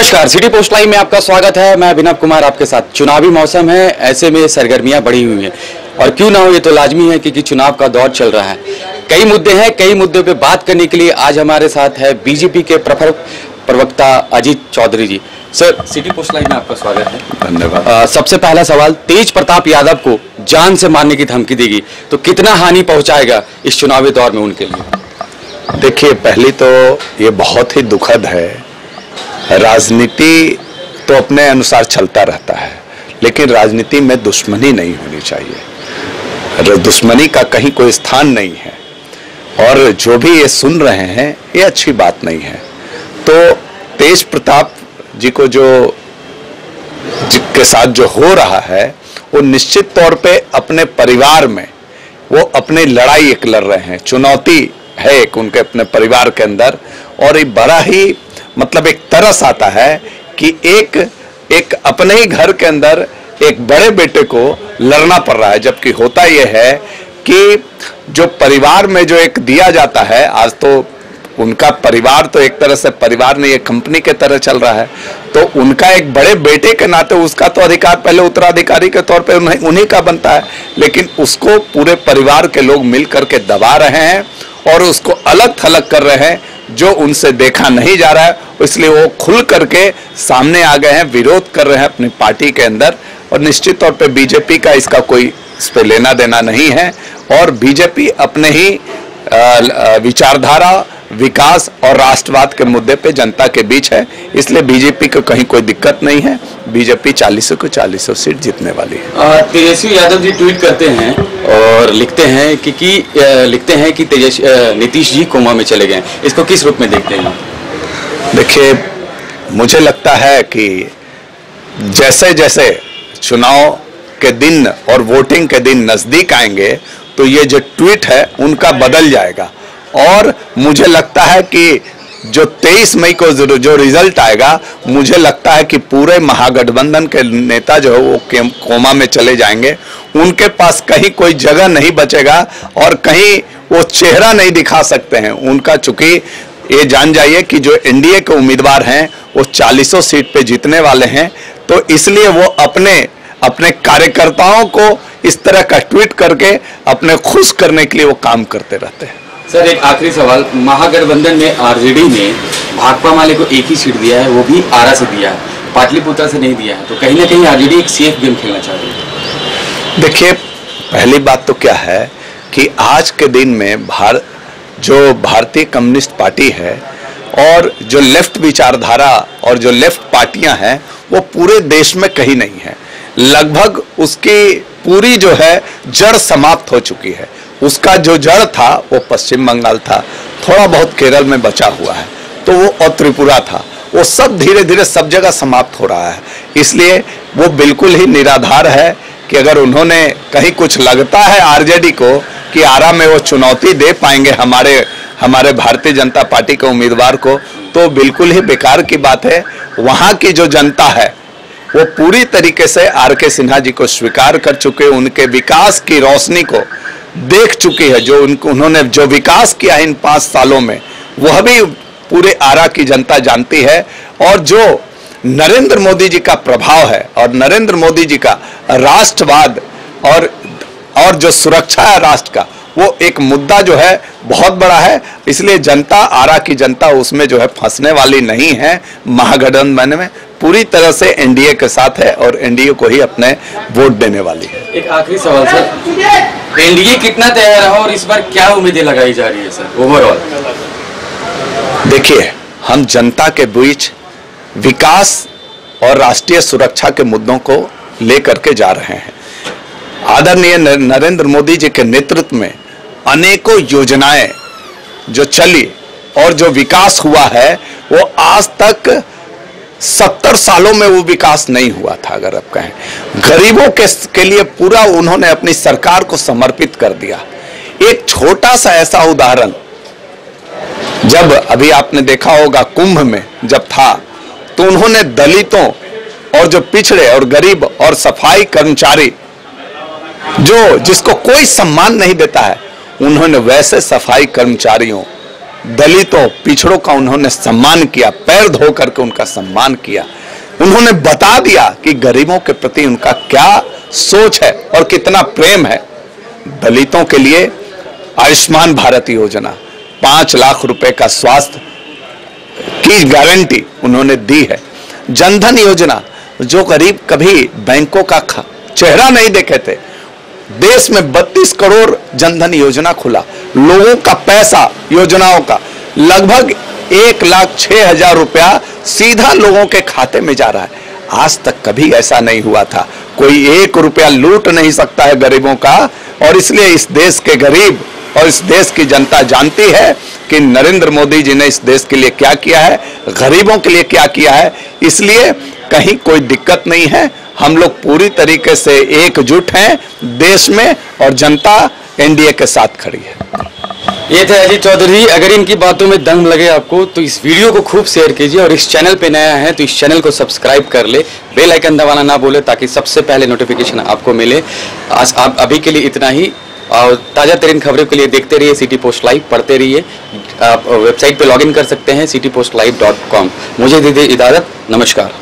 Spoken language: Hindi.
नमस्कार, सिटी पोस्ट लाइव में आपका स्वागत है। मैं अभिनव कुमार आपके साथ। चुनावी मौसम है, ऐसे में सरगर्मियां बढ़ी हुई हैं और क्यों ना हो, ये तो लाजमी है क्योंकि चुनाव का दौर चल रहा है। कई मुद्दे हैं, कई मुद्दों पे बात करने के लिए आज हमारे साथ है बीजेपी के प्रखर प्रवक्ता अजीत चौधरी जी। सर, सिटी पोस्ट लाइव में आपका स्वागत है। धन्यवाद। सबसे पहला सवाल, तेज प्रताप यादव को जान से मारने की धमकी देगी तो कितना हानि पहुंचाएगा इस चुनावी दौर में उनके लिए? देखिए, पहली तो ये बहुत ही दुखद है। राजनीति तो अपने अनुसार चलता रहता है, लेकिन राजनीति में दुश्मनी नहीं होनी चाहिए। दुश्मनी का कहीं कोई स्थान नहीं है और जो भी ये सुन रहे हैं ये अच्छी बात नहीं है। तो तेज प्रताप जी को जिसके साथ जो हो रहा है वो निश्चित तौर पे अपने परिवार में वो अपनी लड़ाई एक लड़ रहे हैं। चुनौती है एक उनके अपने परिवार के अंदर और ये बड़ा ही मतलब एक तरस आता है कि एक अपने ही घर के अंदर एक बड़े बेटे को लड़ना पड़ रहा है। जबकि होता यह है कि जो परिवार में जो एक दिया जाता है, आज तो उनका परिवार तो एक तरह से परिवार नहीं, एक कंपनी के तरह चल रहा है, तो उनका एक बड़े बेटे के नाते उसका तो अधिकार पहले उत्तराधिकारी के तौर पे उन्हीं का बनता है, लेकिन उसको पूरे परिवार के लोग मिल करके दबा रहे हैं और उसको अलग थलग कर रहे हैं, जो उनसे देखा नहीं जा रहा है। इसलिए वो खुल करके सामने आ गए हैं, विरोध कर रहे हैं अपनी पार्टी के अंदर। और निश्चित तौर पे बीजेपी का इसका कोई इस पे लेना देना नहीं है और बीजेपी अपने ही विचारधारा, विकास और राष्ट्रवाद के मुद्दे पे जनता के बीच है, इसलिए बीजेपी को कहीं कोई दिक्कत नहीं है। बीजेपी 40 को 40 सीट जीतने वाली है। तेजस्वी यादव जी ट्वीट करते हैं और लिखते हैं कि नीतीश जी कोमा में चले गए। इसको किस रूप में देखते हैं? देखिए, मुझे लगता है कि जैसे जैसे चुनाव के दिन और वोटिंग के दिन नजदीक आएंगे तो ये जो ट्वीट है उनका बदल जाएगा और मुझे लगता है कि जो 23 मई को जो रिजल्ट आएगा, मुझे लगता है कि पूरे महागठबंधन के नेता जो है वो कोमा में चले जाएंगे। उनके पास कहीं कोई जगह नहीं बचेगा और कहीं वो चेहरा नहीं दिखा सकते हैं उनका। चूंकि ये जान जाइए कि जो एनडीए के उम्मीदवार हैं वो 40 सीट पे जीतने वाले हैं, तो इसलिए वो अपने कार्यकर्ताओं को इस तरह का ट्वीट करके अपने खुश करने के लिए वो काम करते रहते हैं। सर, एक आखिरी सवाल, महागठबंधन में आरजेडी ने भाकपा माले को एक ही सीट दिया है, वो भी आरा से दिया है, पाटलिपुत्र से नहीं दिया है, तो कहीं ना कहीं आरजेडी एक सेफ गेम खेलना चाह रही है। देखिए, पहली बात तो क्या है कि आज के दिन में जो भारतीय कम्युनिस्ट पार्टी है और जो लेफ्ट विचारधारा और जो लेफ्ट पार्टियां हैं वो पूरे देश में कहीं नहीं है। लगभग उसकी पूरी जो है जड़ समाप्त हो चुकी है। उसका जो जड़ था वो पश्चिम बंगाल था, थोड़ा बहुत केरल में बचा हुआ है, तो वो और त्रिपुरा था, वो सब धीरे धीरे सब जगह समाप्त हो रहा है। इसलिए वो बिल्कुल ही निराधार है कि अगर उन्होंने कहीं कुछ लगता है आरजेडी को कि आरा में वो चुनौती दे पाएंगे हमारे भारतीय जनता पार्टी के उम्मीदवार को, तो बिल्कुल ही बेकार की बात है। वहाँ की जो जनता है वो पूरी तरीके से आर के सिन्हा जी को स्वीकार कर चुके, उनके विकास की रोशनी को देख चुकी है। जो उन्होंने जो विकास किया इन 5 सालों में वह भी पूरे आरा की जनता जानती है। और जो नरेंद्र मोदी जी का प्रभाव है और नरेंद्र मोदी जी का राष्ट्रवाद और जो सुरक्षा है राष्ट्र का, वो एक मुद्दा जो है बहुत बड़ा है। इसलिए जनता, आरा की जनता उसमें जो है फंसने वाली नहीं है। महागठबंधन में पूरी तरह से एनडीए के साथ है और एनडीए को ही अपने वोट देने वाली है। एक आखिरी सवाल सर, एनडीए कितना तैयार है और इस बार क्या उम्मीदें लगाई जा रही है सर ओवरऑल? देखिए, हम जनता के बीच विकास और राष्ट्रीय सुरक्षा के मुद्दों को लेकर के जा रहे हैं। आदरणीय नरेंद्र मोदी जी के नेतृत्व में अनेकों योजनाएं जो चली और जो विकास हुआ है वो आज तक 70 सालों में वो विकास नहीं हुआ था। अगर आप कहें, गरीबों के लिए पूरा उन्होंने अपनी सरकार को समर्पित कर दिया। एक छोटा सा ऐसा उदाहरण, जब अभी आपने देखा होगा कुंभ में जब था, तो उन्होंने दलितों और जो पिछड़े और गरीब और सफाई कर्मचारी जिसको कोई सम्मान नहीं देता है, उन्होंने वैसे सफाई कर्मचारियों, दलितों, पिछड़ों का उन्होंने सम्मान किया। पैर धो करके उनका सम्मान किया। उन्होंने बता दिया कि गरीबों के प्रति उनका क्या सोच है और कितना प्रेम है। दलितों के लिए आयुष्मान भारत योजना, 5 लाख रुपए का स्वास्थ्य की गारंटी उन्होंने दी है। जनधन योजना, जो गरीब कभी बैंकों का चेहरा नहीं देखे थे, देश में 32 करोड़ जनधन योजना खुला। लोगों का पैसा, योजनाओं का लगभग 1,06,000 रुपया सीधा लोगों के खाते में जा रहा है। आज तक कभी ऐसा नहीं हुआ था। कोई 1 रुपया लूट नहीं सकता है गरीबों का। और इसलिए इस देश के गरीब और इस देश की जनता जानती है कि नरेंद्र मोदी जी ने इस देश के लिए क्या किया है, गरीबों के लिए क्या किया है। इसलिए कहीं कोई दिक्कत नहीं है। हम लोग पूरी तरीके से एकजुट हैं देश में और जनता एनडीए के साथ खड़ी है। ये थे अजीत चौधरी। अगर इनकी बातों में दम लगे आपको तो इस वीडियो को खूब शेयर कीजिए और इस चैनल पे नया है तो इस चैनल को सब्सक्राइब कर ले, बेल आइकन दबाना ना भूले ताकि सबसे पहले नोटिफिकेशन आपको मिले। आज आप अभी के लिए इतना ही और ताज़ा तरीन खबरों के लिए देखते रहिए सिटी पोस्ट लाइव, पढ़ते रहिए। आप वेबसाइट पे लॉगिन कर सकते हैं citypostlive.com। मुझे दीजिए इजाजत, नमस्कार।